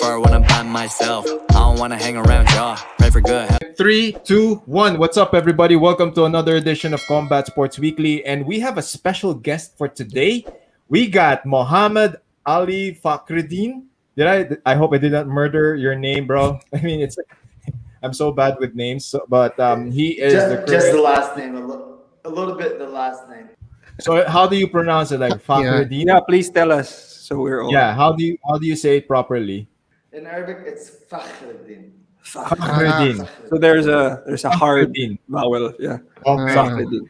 far when I'm by myself. I don't wanna hang around y'all. Pray for good. 3, 2, 1. What's up, everybody? Welcome to another edition of Combat Sports Weekly, and we have a special guest for today. We got Mohammad Ali Fakhreddine. I hope I did not murder your name, bro. I mean, I'm so bad with names, but he is the Just the current. last name, a little bit the last name. So how do you pronounce it? Like Yeah, Fakhreddine? yeah. Please tell us so we're all. Yeah. How do you say it properly? In Arabic, it's Fakhreddine. Fakhreddine. So there's a hard Fakhreddine. vowel. Yeah. Okay. Fakhreddine.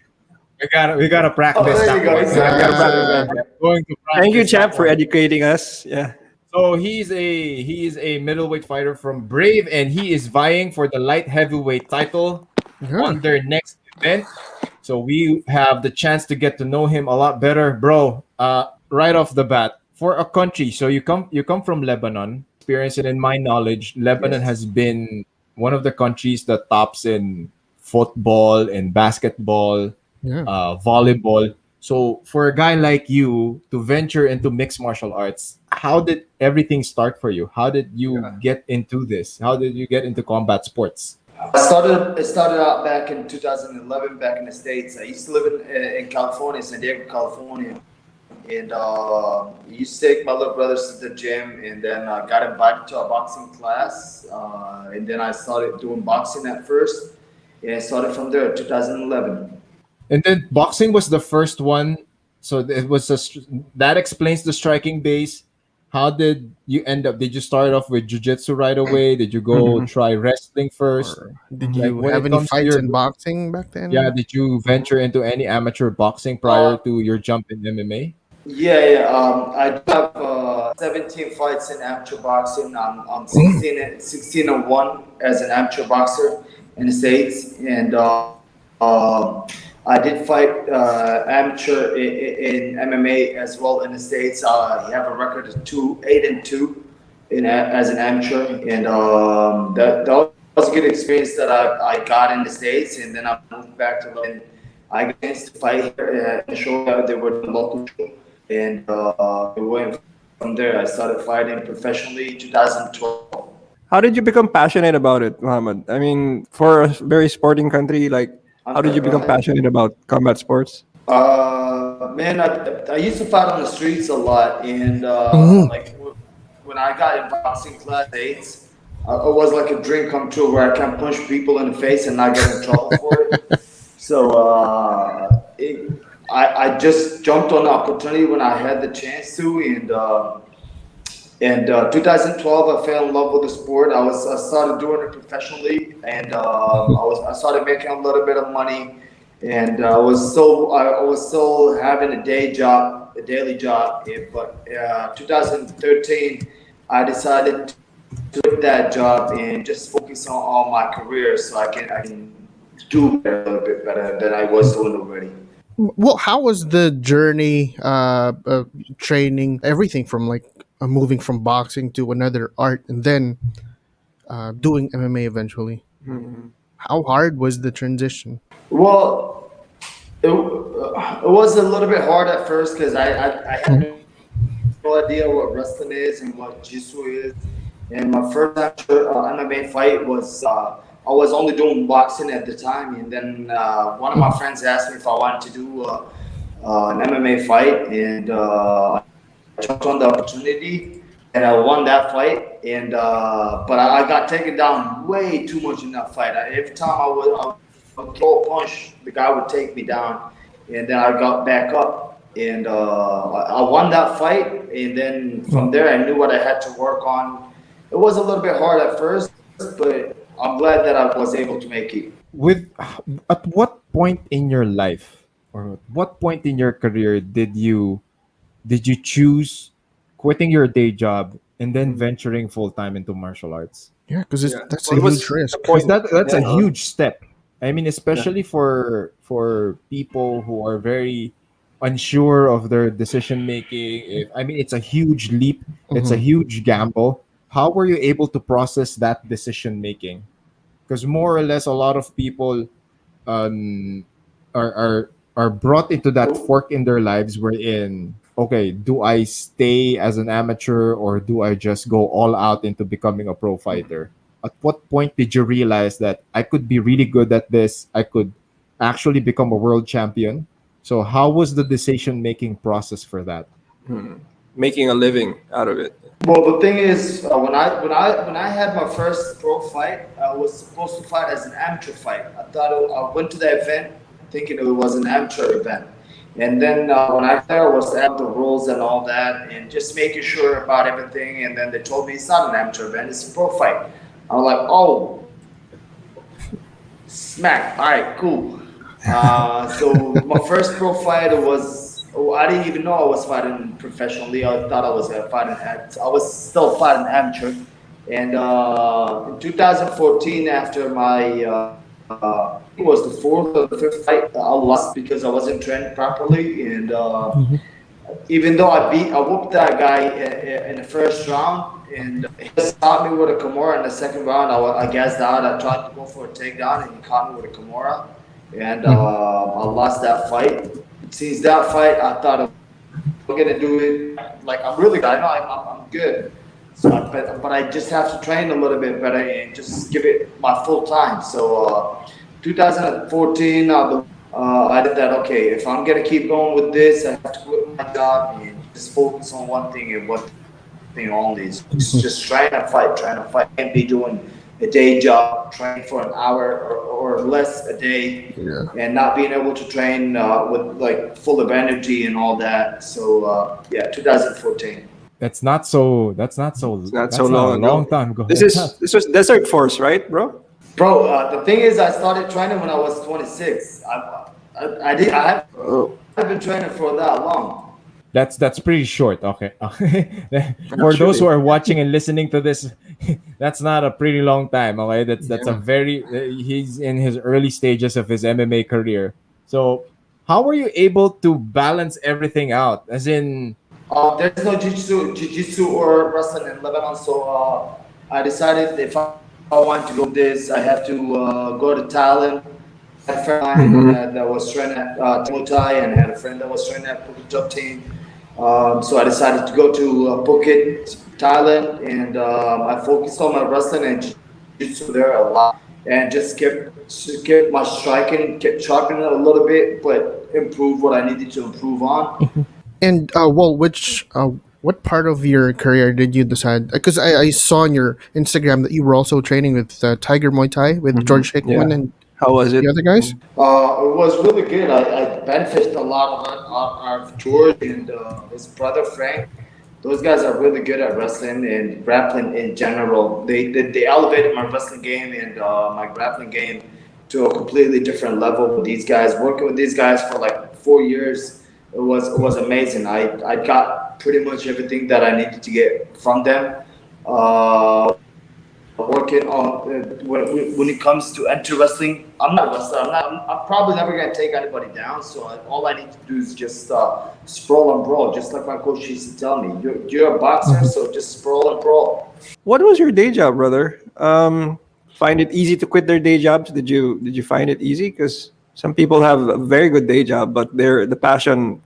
We gotta practice Oh, there that you go. one. Exactly. Going to Thank you, practice champ, that for one. educating us. Yeah. So he is a middleweight fighter from Brave, and he is vying for the light heavyweight title on their next event. So we have the chance to get to know him a lot better, bro. Right off the bat, for a country, so you come from Lebanon. Experience it in my knowledge, Lebanon Yes. has been one of the countries that tops in football and basketball, Yeah. volleyball. So for a guy like you to venture into mixed martial arts, how did everything start for you? How did you get into this? How did you get into combat sports? It started out back in 2011, back in the States. I used to live in California, San Diego, California. And used to take my little brothers to the gym, and then I got invited to a boxing class. And then I started doing boxing at first. And I started from there, 2011. And then boxing was the first one. So it was that explains the striking base. How did you end up? Did you start off with jiu-jitsu right away? Did you go try wrestling first? Or did Like you when have it any comes to fights your in boxing back then? yeah, did you venture into any amateur boxing prior to your jump in MMA? Yeah. I do have 17 fights in amateur boxing. I'm 16 and 1 as an amateur boxer in the States, and I did fight amateur in MMA as well in the States. I have a record of 8-2 as an amateur, and that was a good experience that I got in the States, and then I moved back to London. I got a chance to fight here in a show that they were the local show, and we went from there. I started fighting professionally in 2012. How did you become passionate about it, Muhammad? I mean, for a very sporting country, like, how did you Go become ahead. passionate about combat sports? Man, I used to fight on the streets a lot, and like when I got in boxing class eight, it was like a dream come true where I can punch people in the face and not get in trouble for it. So I just jumped on the opportunity when I had the chance to, and 2012 I fell in love with the sport. I started doing it professionally, and I started making a little bit of money, and I was still having a daily job. But 2013, I decided to quit that job and just focus on my career, so I can do better, a little bit better than I was doing already. Well, how was the journey, training, everything from like moving from boxing to another art and then doing MMA eventually? How hard was the transition? Well, it was a little bit hard at first because I had no idea what wrestling is and what jiu-jitsu is. And my first actual MMA fight was I was only doing boxing at the time, and then one of my friends asked me if I wanted to do an MMA fight, and I jumped on the opportunity, and I won that fight. And but I got taken down way too much in that fight. Every time I would throw a punch, the guy would take me down, and then I got back up, and I won that fight. And then from there, I knew what I had to work on. It was a little bit hard at first, but I'm glad that I was able to make it. At what point in your life or what point in your career did you choose quitting your day job and then venturing full time into martial arts? Yeah, because Yeah. that's What a was huge risk. the Because point? that's a Yeah. huge step. I mean, especially for people who are very unsure of their decision making. I mean, it's a huge leap. It's a Mhm. huge gamble. How were you able to process that decision making? Because more or less, a lot of people um, are brought into that fork in their lives wherein okay, do I stay as an amateur or do I just go all out into becoming a pro fighter? At what point did you realize that I could be really good at this? I could actually become a world champion. So how was the decision making process for that? Making a living out of it. Well, the thing is, when I had my first pro fight, I was supposed to fight as an amateur fight. I went to the event thinking it was an amateur event, and then when I got there, I was at the rules and all that, and just making sure about everything. And then they told me it's not an amateur event; it's a pro fight. I was like, oh, smack! All right, cool. So my first pro fight was, oh, I didn't even know I was fighting professionally. I thought I was fighting. I was still fighting amateur. And in 2014, after my it was the fourth or the fifth fight, I lost because I wasn't trained properly. And even though I whooped that guy in the first round, and he just caught me with a Kimura in the second round. I gassed out. I tried to go for a takedown, and he caught me with a Kimura, and I lost that fight. Since that fight, I thought I'm gonna do it. Like I'm really good. I know I'm good. So, but I just have to train a little bit better and just give it my full time. So, 2014, I did that. Okay, if I'm gonna keep going with this, I have to quit my job and just focus on one thing and one thing only. It's just trying to fight, Can't be doing a day job, train for an hour or less a day, and not being able to train with like full of energy and all that. So, 2014. That's not so. That's not so. It's not That's so not long a ago. long time ago. This was Desert Force, right, bro? Bro, the thing is, I started training when I was 26. I haven't been training for that long. That's pretty short. Okay. For those who are watching and listening to this, that's not a pretty long time. Okay, that's a very. He's in his early stages of his MMA career. So, how were you able to balance everything out? As in, There's no jiu-jitsu or wrestling in Lebanon, so I decided if I want to go this, I have to go to Thailand. I had a friend of mine that was training at Muay Thai, and had a friend that was training at Phuket Top Team. So I decided to go to Phuket, Thailand, and I focused on my wrestling and jiu-jitsu there a lot, and just kept my striking, kept sharpening it a little bit, but improve what I needed to improve on. And what part of your career did you decide? Because I saw on your Instagram that you were also training with Tiger Muay Thai with George Hickman Yeah. and How was it? the other guys. It was really good. I benefited a lot of George and his brother Frank. Those guys are really good at wrestling and grappling in general. They elevated my wrestling game and my grappling game to a completely different level with these guys. Working with these guys for like 4 years, it was amazing. I got pretty much everything that I needed to get from them. Working on when it comes to enter wrestling, I'm not a wrestler. I'm probably never gonna take anybody down. So all I need to do is just sprawl and brawl, just like my coach used to tell me. You're a boxer, so just sprawl and brawl. What was your day job, brother? Find it easy to quit their day jobs? Did you find it easy? Because some people have a very good day job, but the passion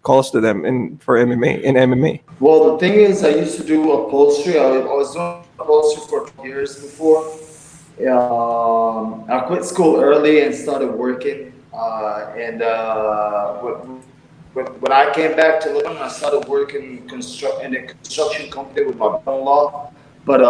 calls to them for MMA. Well, the thing is, I used to do upholstery. I was doing upholstery for 2 years before. I quit school early and started working. When I came back to Lebanon, I started working in a construction company with my brother-in-law. But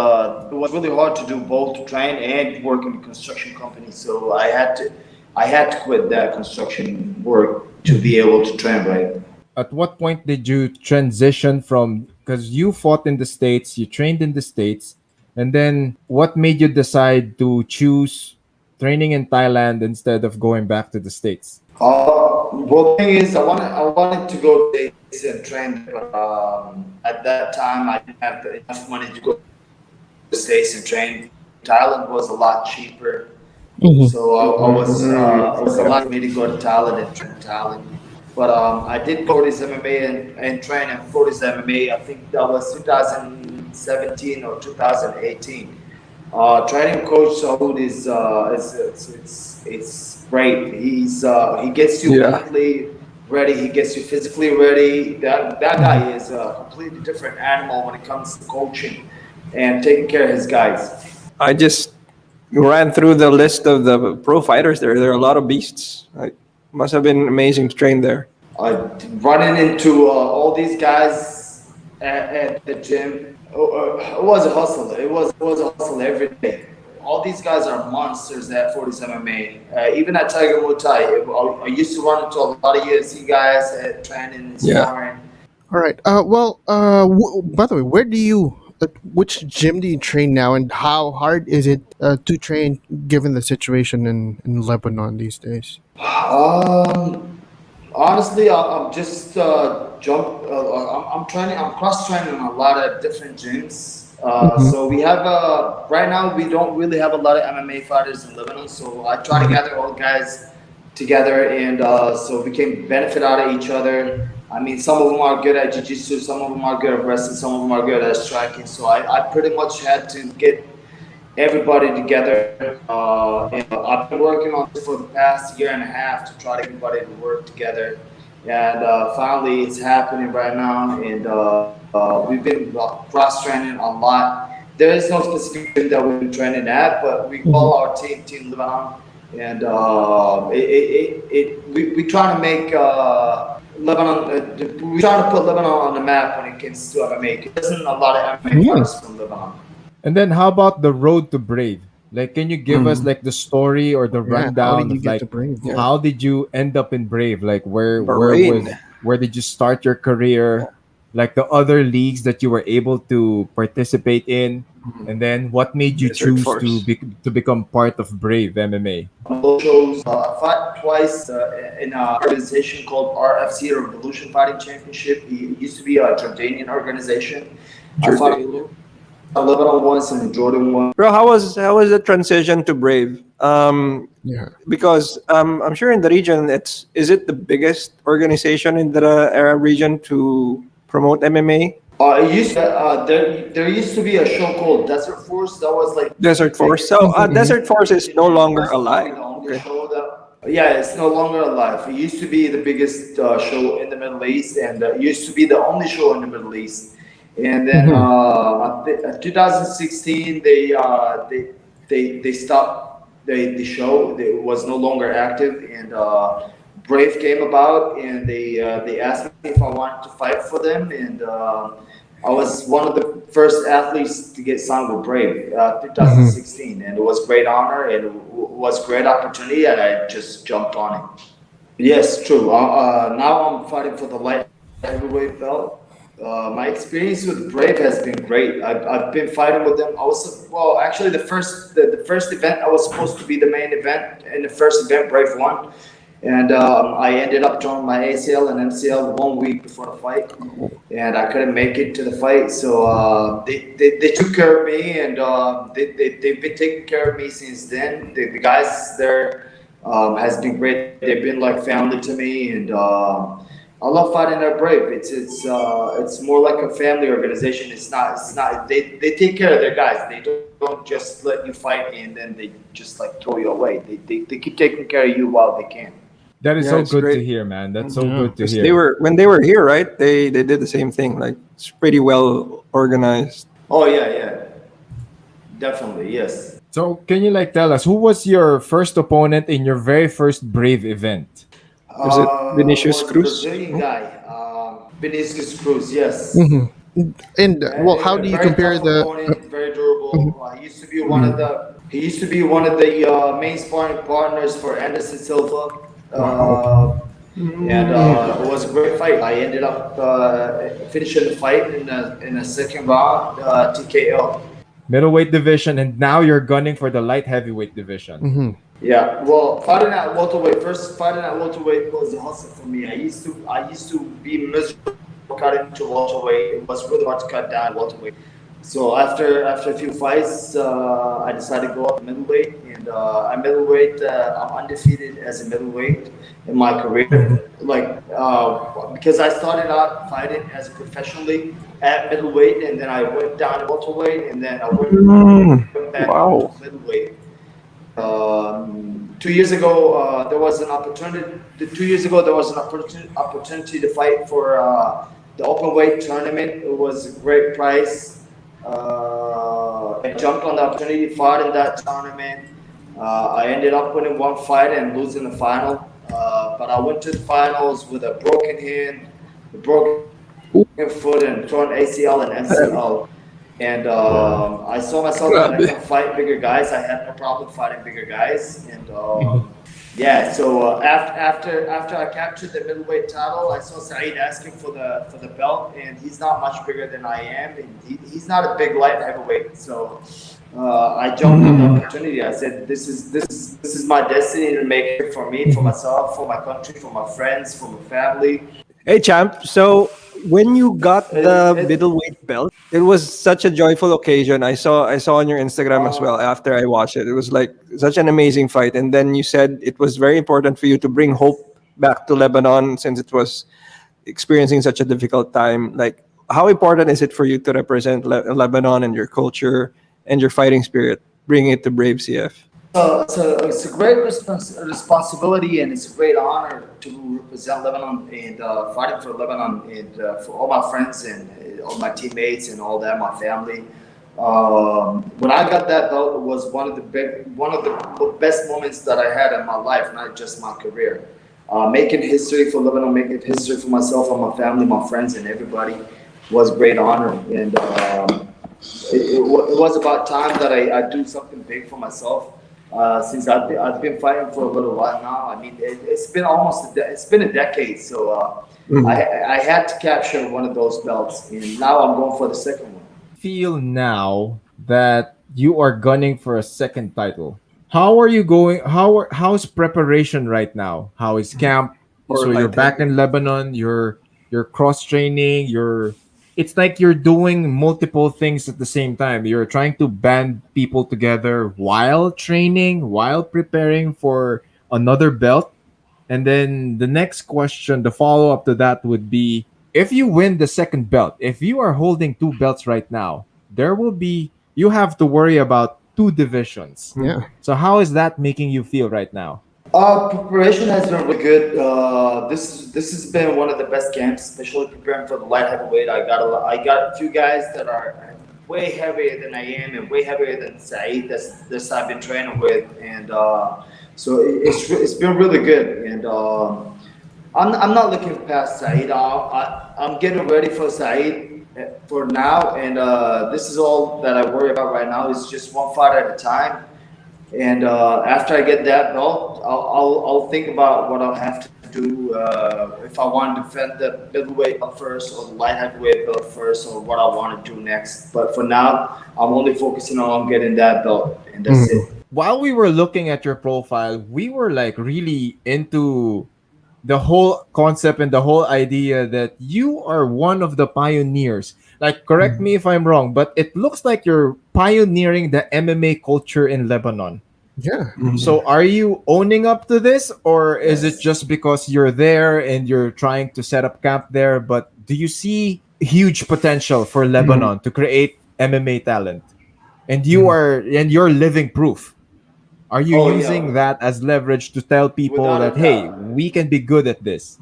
it was really hard to do both, to train and work in a construction company. So I had to quit that construction work to be able to train, right? at what point did you transition from, because you fought in the States, you trained in the States, and then what made you decide to choose training in Thailand instead of going back to the States? Well, the thing is, I wanted to go to the States and train, but at that time I didn't have enough money to go to the States and train. Thailand was a lot cheaper, so it was a lot for me to go to Thailand and train in Thailand. But I did Fortis MMA and train in Fortis MMA. I think that was 2017 or 2018. Training coach Saud is it's great. He gets you mentally ready. He gets you physically ready. That guy is a completely different animal when it comes to coaching and taking care of his guys. I just ran through the list of the pro fighters there. There are a lot of beasts. Like, must have been amazing to train there. Running into all these guys at the gym, it was a hustle. It was a hustle every day. All these guys are monsters at 47 MMA. Even at Tiger Muay Thai, I used to run into a lot of UFC guys at training and Yeah. sparring. All right. By the way, which gym do you train now, and how hard is it to train given the situation in Lebanon these days? Honestly, I'm just I'm training. I'm cross training a lot of different gyms. So we have right now we don't really have a lot of MMA fighters in Lebanon. So I try to gather all the guys together, and so we can benefit out of each other. I mean, some of them are good at jiu-jitsu, some of them are good at wrestling, some of them are good at striking. So I pretty much had to get everybody together. And I've been working on this for the past year and a half to try to get everybody to work together. And finally, it's happening right now. And we've been cross training a lot. There is no specific gym that we've been training at, but we call our Team Lebanon. And we try to make Lebanon, we try to put Lebanon on the map when it comes to MMA. There isn't a lot of MMA fighters from Lebanon. And then how about the road to Brave? Like, can you give us like the story or the Yeah. How did rundown you of get like to Brave? Yeah. how did you end up in Brave? Like Bahrain. where did you start your career? Like the other leagues that you were able to participate in, and then what made you Desert choose Force. to become part of Brave MMA? Shows. I fought twice in an organization called RFC, Revolution Fighting Championship. It used to be a Jordanian organization. I fought Jordanian. Lebanon once and Jordan once. Bro, how was the transition to Brave? Yeah. Because I'm sure in the region, is it the biggest organization in the Arab region to promote MMA? There used to be a show called Desert Force that was like Desert Force. So Desert Force is no longer alive. the only Okay. show that yeah, it's no longer alive. It used to be the biggest show in the Middle East, and it used to be the only show in the Middle East. And then 2016, they stopped the show. It was no longer active, and Brave came about, and they asked me if I wanted to fight for them, and I was one of the first athletes to get signed with Brave, 2016, and it was great honor and it was great opportunity, and I just jumped on it. Yes, true. Now I'm fighting for the light heavyweight belt. My experience with Brave has been great. I've been fighting with them. Actually, the first event I was supposed to be the main event. In the first event, Brave won, and I ended up joining my ACL and MCL 1 week before the fight, and I couldn't make it to the fight. So they took care of me, and they've been taking care of me since then. The guys there has been great. They've been like family to me, and I love fighting at Brave. It's more like a family organization. It's not. They take care of their guys. They don't just let you fight and then they just like throw you away. They keep taking care of you while they can. That is Yeah, so it's good to great. hear, man. That's so Yeah. good to 'Cause hear. when they were here, right? They did the same thing. Like, it's pretty well organized. Oh yeah, definitely yes. So can you like tell us who was your first opponent in your very first Brave event? Was it Vinicius Was a Cruz? Brazilian guy, Vinicius Cruz. Yes. And how do you Very compare tough the? opponent, very durable. He used to be one of the main sparring partners for Anderson Silva. And it was a great fight. I ended up finishing the fight in a second round TKO. Middleweight division, and now you're gunning for the light heavyweight division. Yeah, well, fighting at welterweight. First, fighting at welterweight was a hustle for me. I used to be miserable cutting to welterweight. It was really hard to cut down welterweight. So after a few fights, I decided to go up to middleweight, and at middleweight, I'm undefeated as a middleweight in my career. Like because I started out fighting as professionally at middleweight, and then I went down to welterweight, and then I went back Wow. to middleweight. 2 years ago, there was an opportunity. 2 years ago, there was an opportunity to fight for the open weight tournament. It was a great price. I jumped on the opportunity, fought in that tournament. I ended up winning one fight and losing the final. But I went to the finals with a broken hand, a broken foot, and torn ACL and MCL. And I saw myself that I can fight bigger guys. I had no problem fighting bigger guys. And yeah, so after I captured the middleweight title, I saw Saeed asking for the belt, and he's not much bigger than I am, and he's not a big light heavyweight. So I jumped on the opportunity. I said, "This is my destiny to make it for me, for myself, for my country, for my friends, for my family." Hey, champ. So when you got the middleweight belt, it was such a joyful occasion. I saw on your Instagram as well after I watched it. It was like such an amazing fight. And then you said it was very important for you to bring hope back to Lebanon since it was experiencing such a difficult time. Like, how important is it for you to represent Lebanon and your culture and your fighting spirit, bringing it to Brave CF? It's a great responsibility, and it's a great honor to represent Lebanon and fighting for Lebanon and for all my friends and all my teammates and all that, my family. When I got that belt, it was one of the best moments that I had in my life, not just my career. Making history for Lebanon, making history for myself and my family, my friends, and everybody was a great honor. And it was about time that I do something big for myself. Since I've been fighting for a little while now. I mean, it's been it's been a decade. So I had to capture one of those belts, and now I'm going for the second one. Feel now that you are gunning for a second title. How are you going? How's preparation right now? How is camp? So you're back in Lebanon. You're cross training. It's like you're doing multiple things at the same time. You're trying to band people together while training, while preparing for another belt. And then the next question, the follow up to that would be, if you win the second belt, if you are holding two belts right now, you have to worry about two divisions. Yeah. So how is that making you feel right now? Preparation has been really good. This has been one of the best camps, especially preparing for the light heavyweight. I got a few guys that are way heavier than I am and way heavier than Saeed. That's I've been training with, and so it's been really good. And I'm not looking past Saeed. I'm getting ready for Saeed for now, and this is all that I worry about right now. Is just one fight at a time. And after I get that belt, I'll think about what I'll have to do if I want to defend the middleweight belt first or the light heavyweight belt first, or what I want to do next. But for now, I'm only focusing on getting that belt, and that's it. While we were looking at your profile, we were like really into the whole concept and the whole idea that you are one of the pioneers. Like, correct me if I'm wrong, but it looks like you're pioneering the MMA culture in Lebanon. Yeah. So are you owning up to this, or is it just because you're there and you're trying to set up camp there? But do you see huge potential for Lebanon to create MMA talent? And you're living proof. Are you using that as leverage to tell people Without a that, hey, doubt. we can be good at this?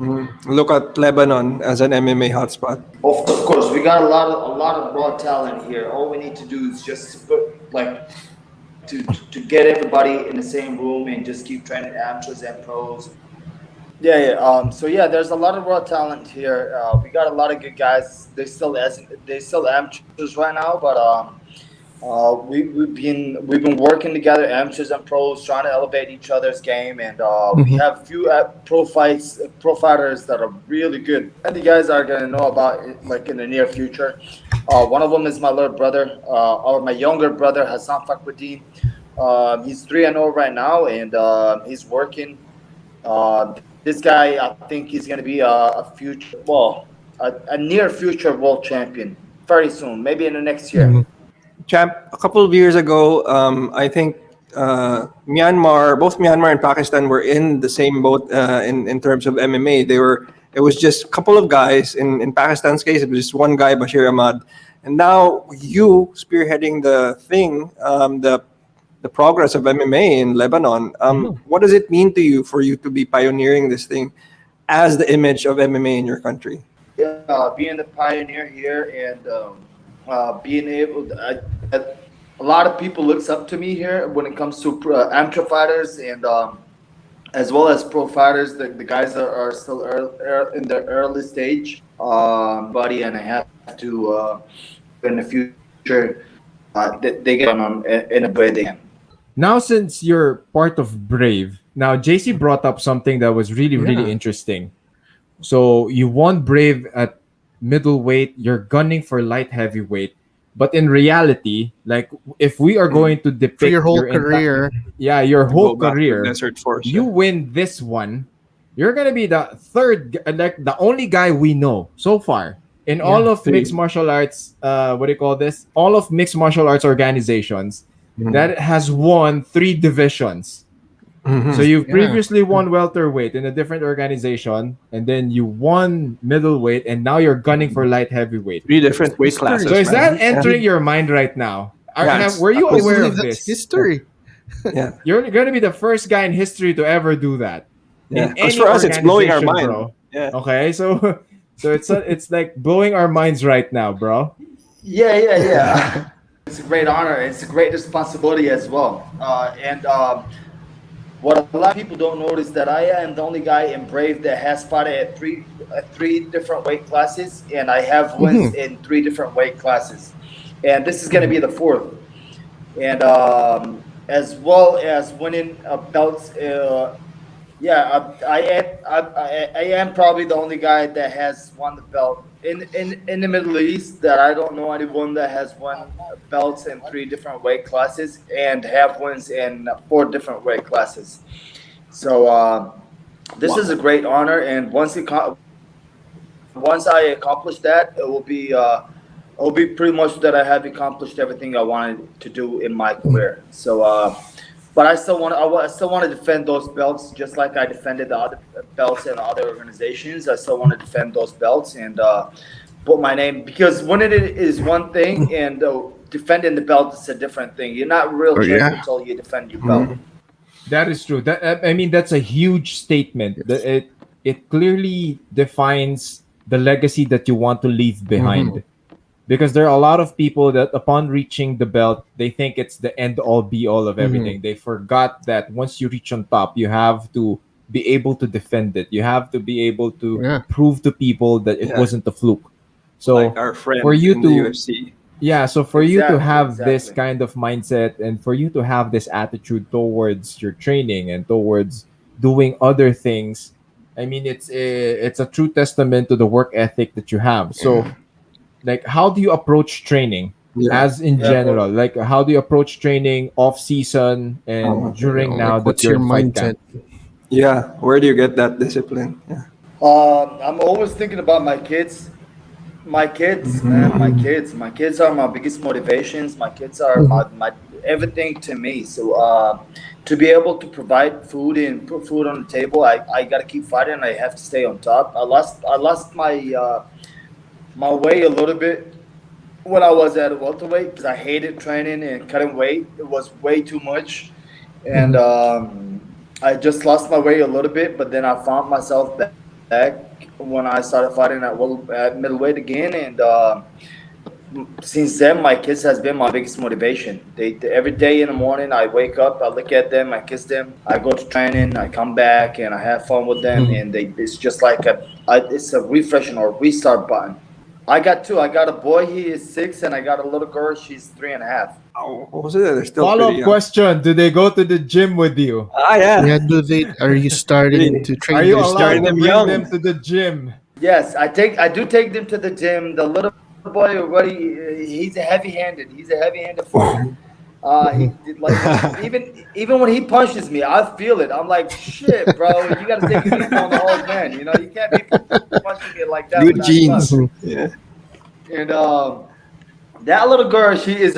Look at Lebanon as an MMA hotspot. Of course, we got a lot of raw talent here. All we need to do is just to get everybody in the same room and just keep training amateurs and pros. Yeah. So yeah, there's a lot of raw talent here. We got a lot of good guys. They still amateurs right now, but we've been working together, amateurs and pros, trying to elevate each other's game, and we have a few pro fighters that are really good, and the guys are gonna know about it, like in the near future. One of them is my little brother, or my younger brother, Hassan Fakhreddine. He's 3-0 right now, and he's working. This guy, I think he's gonna be a near future world champion very soon, maybe in the next year. Champ, a couple of years ago, I think both Myanmar and Pakistan were in the same boat in terms of MMA. It was just a couple of guys. In Pakistan's case, it was just one guy, Bashir Ahmad. And now you spearheading the thing, the the progress of MMA in Lebanon. What does it mean to you for you to be pioneering this thing as the image of MMA in your country? Being the pioneer here and being able a lot of people looks up to me here when it comes to amateur fighters and as well as pro fighters. The guys are still in the early stage, buddy, and I have to in the future they get on in a way they can. Now, since you're part of Brave, now JC brought up something that was really interesting. So you won Brave at middleweight, you're gunning for light heavyweight, but in reality, like if we are going to depict For your whole your career. your whole Go back to career, Desert Force. you win this one, you're gonna be the like the only guy we know so far in all of mixed martial arts. What do you call this? All of mixed martial arts organizations that has won 3 divisions. So you've previously won welterweight in a different organization, and then you won middleweight, and now you're gunning for light heavyweight. 3 different weight classes. So is man. that entering your mind right now? Were you I aware believe of that's this? history. Yeah. You're going to be the first guy in history to ever do that. Yeah. In Because any for us, it's blowing our organization, mind. bro. Yeah. Okay, so it's like blowing our minds right now, bro. Yeah. It's a great honor. It's a great responsibility as well. And what a lot of people don't notice that I am the only guy in Brave that has fought at three different weight classes, and I have wins in 3 different weight classes, and this is going to be the 4th. And as well as winning belts. I am probably the only guy that has won the belt in the Middle East that I don't know anyone that has won belts in 3 different weight classes and have wins in 4 different weight classes. So this is a great honor, and once I accomplish that, it will be pretty much that I have accomplished everything I wanted to do in my career. So. But I still want to defend those belts, just like I defended the other belts in other organizations. I still want to defend those belts and put my name, because winning it is one thing, and defending the belt is a different thing. You're not real champion until you defend your belt. That is true. I mean, that's a huge statement. It clearly defines the legacy that you want to leave behind. Because there are a lot of people that upon reaching the belt, they think it's the end all be all of everything. They forgot that once you reach on top, you have to be able to defend it. You have to be able to prove to people that it wasn't a fluke. So like our friend for you in to the UFC. so for you to have Exactly. this kind of mindset, and for you to have this attitude towards your training and towards doing other things, I mean, it's a true testament to the work ethic that you have. So like, how do you approach training as in general? Like, how do you approach training off season and during now that What's you're your in fight mindset? camp? Yeah. Where do you get that discipline? Yeah. I'm always thinking about my kids. My kids, man, my kids are my biggest motivations. My kids are my everything to me. So to be able to provide food and put food on the table, I gotta keep fighting. I have to stay on top. I lost my way a little bit when I was at welterweight, because I hated training and cutting weight. It was way too much, and I just lost my way a little bit. But then I found myself back when I started fighting at middleweight again, and since then my kids has been my biggest motivation. They every day in the morning I wake up, I look at them, I kiss them, I go to training, I come back and I have fun with them, and it's just like it's a refreshing or restart button. I got 2. I got a boy, he is 6, and I got a little girl, she's 3.5. Oh, what was it? They're still Follow pretty up young. question: do they go to the gym with you? Yeah. Yeah, are you starting to train Are you them? allowed starting to them bring young. them to the gym? Yes, I do take them to the gym. The little boy already, he's a heavy-handed fighter. Even when he punches me, I feel it. I'm like, shit, bro, you gotta take it easy on the old man. You know, you can't be punching me like that. Good without genes. gloves. Yeah. And that little girl, she's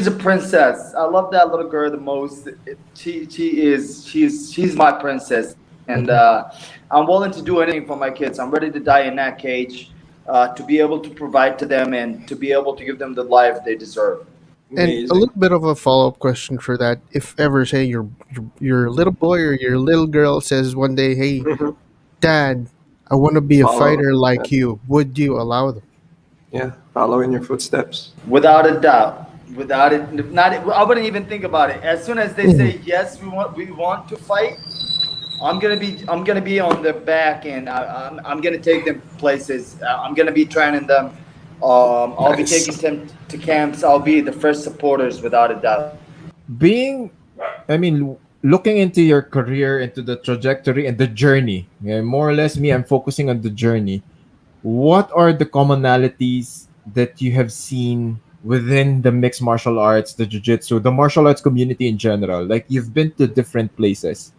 a princess. I love that little girl the most. She's my princess, and I'm willing to do anything for my kids. I'm ready to die in that cage, to be able to provide to them and to be able to give them the life they deserve. And a Amazing. little bit of a follow up question for that: if ever, say, your little boy or your little girl says one day, "Hey, Mhm. Dad, I want to be a Follow. fighter Yeah. like you," would you allow them? Yeah. Follow in your footsteps. Without a doubt. Without it, not I wouldn't even think about it. As soon as they Mhm. say yes, we want to fight, I'm gonna be on their back, and I'm gonna take them places. I'm gonna be training them. I'll be Nice. taking them to camps. I'll be the first supporters, without a doubt. Being, I mean, looking into your career, into the trajectory and the journey, yeah, more or less, me, I'm focusing on the journey. What are the commonalities that you have seen within the mixed martial arts, the jiu-jitsu, the martial arts community in general? Like, you've been to different places.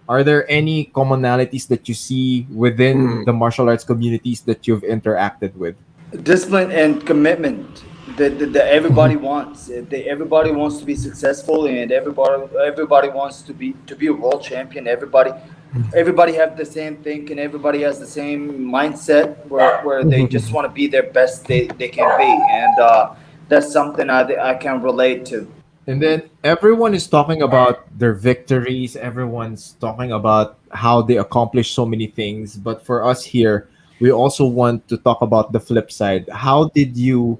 Are there any commonalities that you see within Mm. the martial arts communities that you've interacted with? Discipline and commitment that Mhm. everybody wants. Everybody wants to be successful, and everybody wants to be a world champion. Everybody have the same thing, and everybody has the same mindset where they just Mhm. want to be their best they can be, and that's something I can relate to. And then everyone is talking about their victories. Everyone's talking about how they accomplished so many things. But for us here, we also want to talk about the flip side. How did you,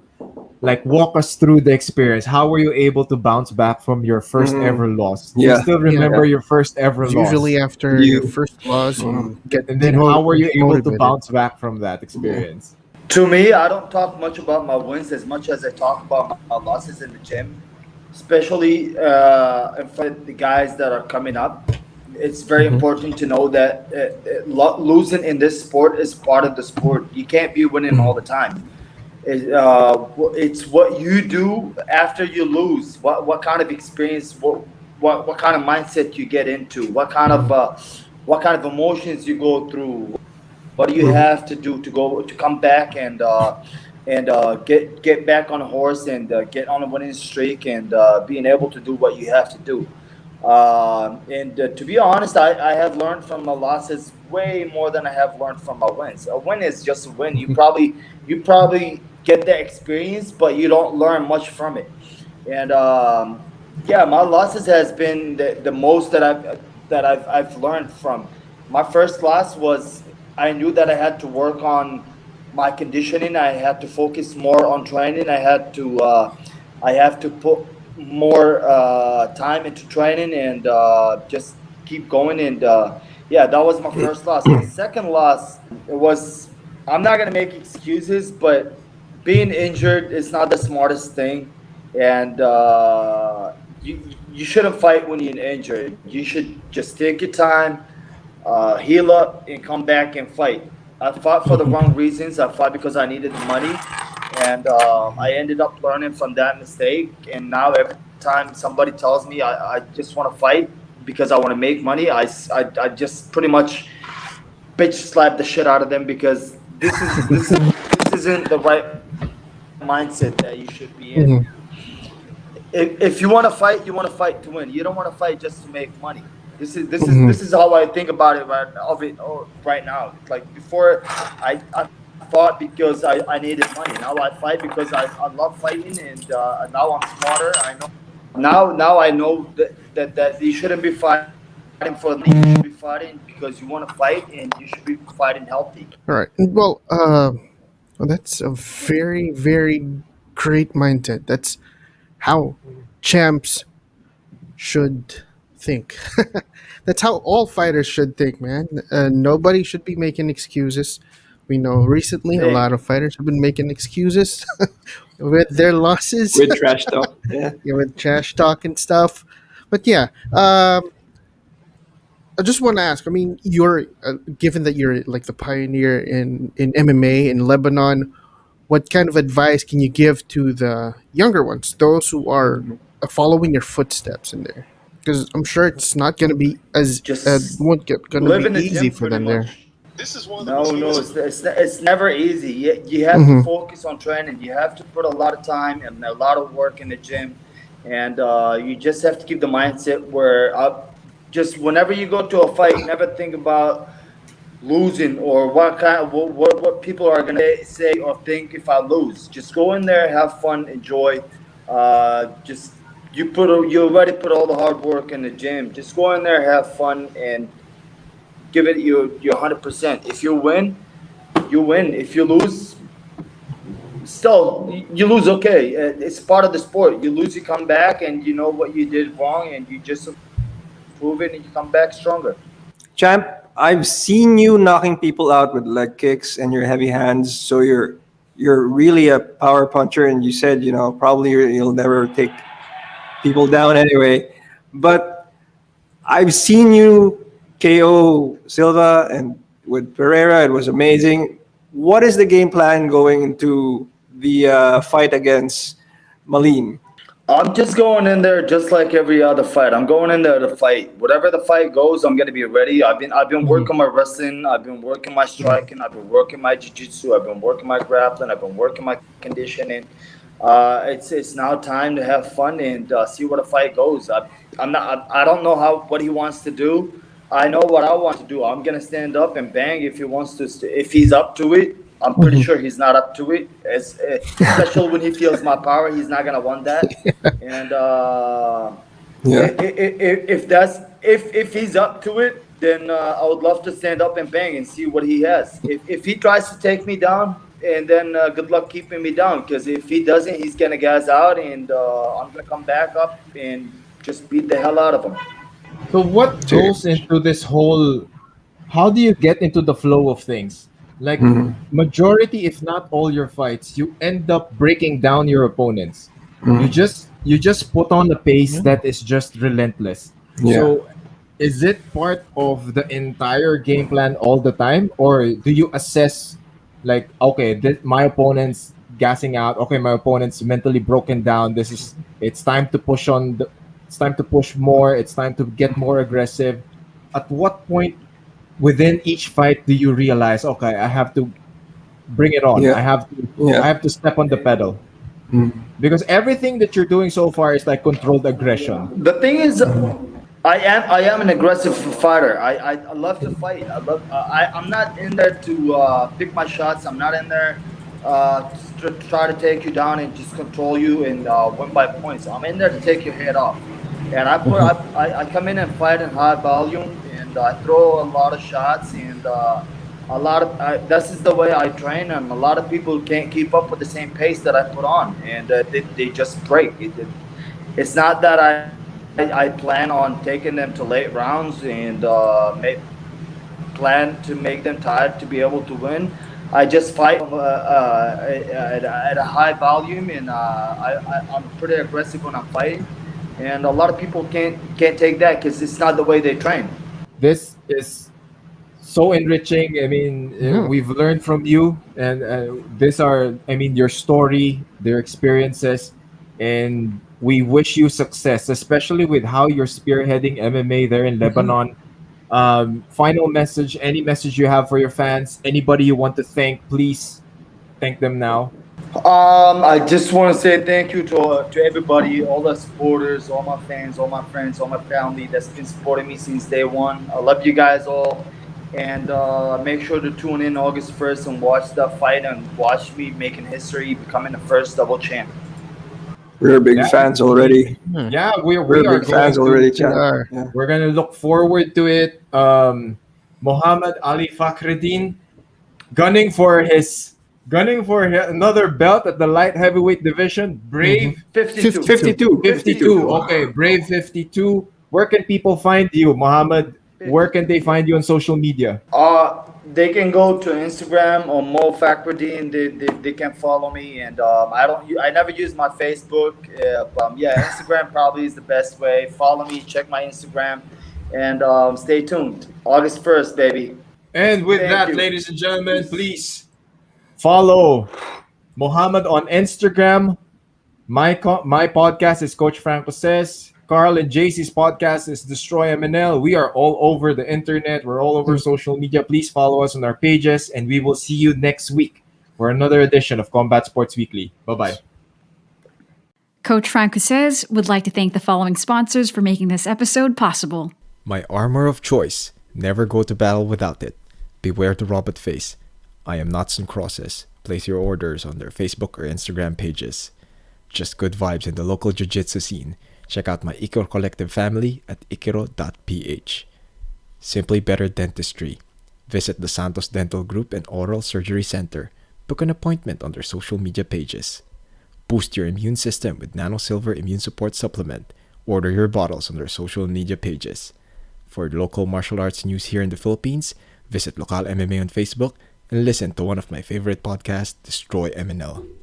like, walk us through the experience? How were you able to bounce back from your first Mm. ever loss? Do you Yeah. still Yeah, remember Yeah. your first ever it's loss? usually after your You. first loss, Mhm. you get And then how were you able to demotivated. bounce back from that Yeah. experience? To me, I don't talk much about my wins as much as I talk about my losses in the gym, especially in front of the guys that are coming up. It's very Mhm. important to know that losing in this sport is part of the sport. You can't be winning all Mhm. the time. It's what you do after you lose. What kind of experience? What kind of mindset you get into? What kind of emotions you go through? What do you Mhm. have to do to come back and get back on a horse and get on a winning streak and being able to do what you have to do. And to be honest, I have learned from my losses way more than I have learned from my wins. A win is just a win. You probably get the experience, but you don't learn much from it. And yeah, my losses has been the most that I've learned from. My first loss was I knew that I had to work on my conditioning. I had to focus more on training. I have to put more time into training and just keep going. And yeah, that was my first loss. My second loss, it was, I'm not gonna make excuses, but being injured is not the smartest thing, and you shouldn't fight when you're injured. You should just take your time, heal up, and come back and fight. I fought for the Mhm. wrong reasons. I fought because I needed the money, and I ended up learning from that mistake. And now every time somebody tells me I just want to fight because I want to make money, I just pretty much bitch slap the shit out of them because this isn't the right mindset that you should be in. Mhm. If you want to fight, you want to fight to win. You don't want to fight just to make money. This is Mhm. how I think about it right now. Like before, I fought because I needed money. Now I fight because I love fighting, and now I'm smarter. Now I know that you shouldn't be fighting for the money. You should be fighting because you want to fight, and you should be fighting healthy. All right. Well, well, that's a very, very great mindset. That's how champs should think. That's how all fighters should think, man. Nobody should be making excuses. We know recently a lot of Hey, fighters have been making excuses with their losses, With trash talk. Yeah. yeah, with trash talk and stuff. But yeah, I just want to ask. I mean, you're given that you're like the pioneer in MMA in Lebanon. What kind of advice can you give to the younger ones, those who are Mhm. following your footsteps in there? Because I'm sure it's not going to be as just won't get going to live be in the easy gym for pretty them there. much. No, it's never easy. You have to Mm-hmm. focus on training. You have to put a lot of time and a lot of work in the gym, and you just have to keep the mindset where just whenever you go to a fight, never think about losing or what people are gonna say or think if I lose. Just go in there, have fun, enjoy. Just you already put all the hard work in the gym. Just go in there, have fun, and give it your 100%. If you win, you win. If you lose, still you lose. Okay, it's part of the sport. You lose, you come back, and you know what you did wrong, and you just improve it, and you come back stronger. Champ, I've seen you knocking people out with leg kicks and your heavy hands. So you're really a power puncher, and you said probably you'll never take people down anyway. But I've seen you KO Silva and with Pereira. It was amazing. What is the game plan going into the fight against Malim? I'm just going in there just like every other fight. I'm going in there to fight. Whatever the fight goes, I'm gonna be ready. I've been working my wrestling. I've been working my striking. I've been working my jiu-jitsu. I've been working my grappling. I've been working my conditioning. It's now time to have fun and see where the fight goes. I don't know what he wants to do. I know what I want to do. I'm gonna stand up and bang if he wants to. If he's up to it. I'm pretty sure he's not up to it. Especially when he feels my power, he's not gonna want that. And Yeah. if he's up to it, then I would love to stand up and bang and see what he has. If he tries to take me down, and then good luck keeping me down. Because if he doesn't, he's gonna gas out, and I'm gonna come back up and just beat the hell out of him. So what goes into this whole? How do you get into the flow of things? Like majority, if not all your fights, you end up breaking down your opponents. You just put on a pace that is just relentless. Yeah. So is it part of the entire game plan all the time, or do you assess like, okay, my opponent's gassing out, okay, my opponent's mentally broken down, it's time to push it's time to push more, it's time to get more aggressive. At what point within each fight do you realize, okay, I have to bring it on, Yeah. I have to step on the pedal? Because everything that you're doing so far is like controlled aggression. The thing is, I am an aggressive fighter. I love to fight. I'm not in there to pick my shots. I'm not in there to try to take you down and just control you and win by points. I'm in there to take your head off. And I come in and fight in high volume, and I throw a lot of shots, and this is the way I train, and a lot of people can't keep up with the same pace that I put on, and they just break. It's not that I plan on taking them to late rounds and plan to make them tired to be able to win. I just fight at a high volume, and I'm pretty aggressive when I'm fighting. And a lot of people can't take that because it's not the way they train. This is so enriching. I mean, we've learned from you, and your story, their experiences, and we wish you success, especially with how you're spearheading MMA there in Lebanon. Final message, any message you have for your fans, anybody you want to thank, please thank them now. I just want to say thank you to everybody, all the supporters, all my fans, all my friends, all my family that's been supporting me since day one. I love you guys all, and make sure to tune in August 1st and watch the fight and watch me making history, becoming the first double champ. We're big fans already. Yeah, we We're are big fans going already, to, Chan. are. Yeah. we're gonna look forward to it. Mohammad Ali Fakhreddine gunning for another belt at the light heavyweight division. Brave 52. 52. Okay, Brave 52. Where can people find you, Mohammed? Where can they find you on social media? They can go to Instagram or Mo Fakhreddine. They can follow me, and I never use my Facebook. Instagram probably is the best way. Follow me, check my Instagram, and stay tuned. August 1st, baby. And with Thank that, you. ladies and gentlemen, please follow Mohammad on Instagram. My podcast is Coach Franco Says. Karl and JC's podcast is Destroy MNL. We are all over the internet. We're all over social media. Please follow us on our pages, and we will see you next week for another edition of Combat Sports Weekly. Bye-bye. Coach Franco Says would like to thank the following sponsors for making this episode possible. My armor of choice. Never go to battle without it. Beware the robot face. I am Knots and Crosses. Place your orders on their Facebook or Instagram pages. just good vibes in the local jiu-jitsu scene. Check out my Ikiro Collective family at ikiro.ph. Simply Better Dentistry. Visit the Santos Dental Group and Oral Surgery Center. Book an appointment on their social media pages. Boost your immune system with Nano Silver Immune Support Supplement. Order your bottles on their social media pages. For local martial arts news here in the Philippines, visit Local MMA on Facebook and listen to one of my favorite podcasts, Destroy MNL.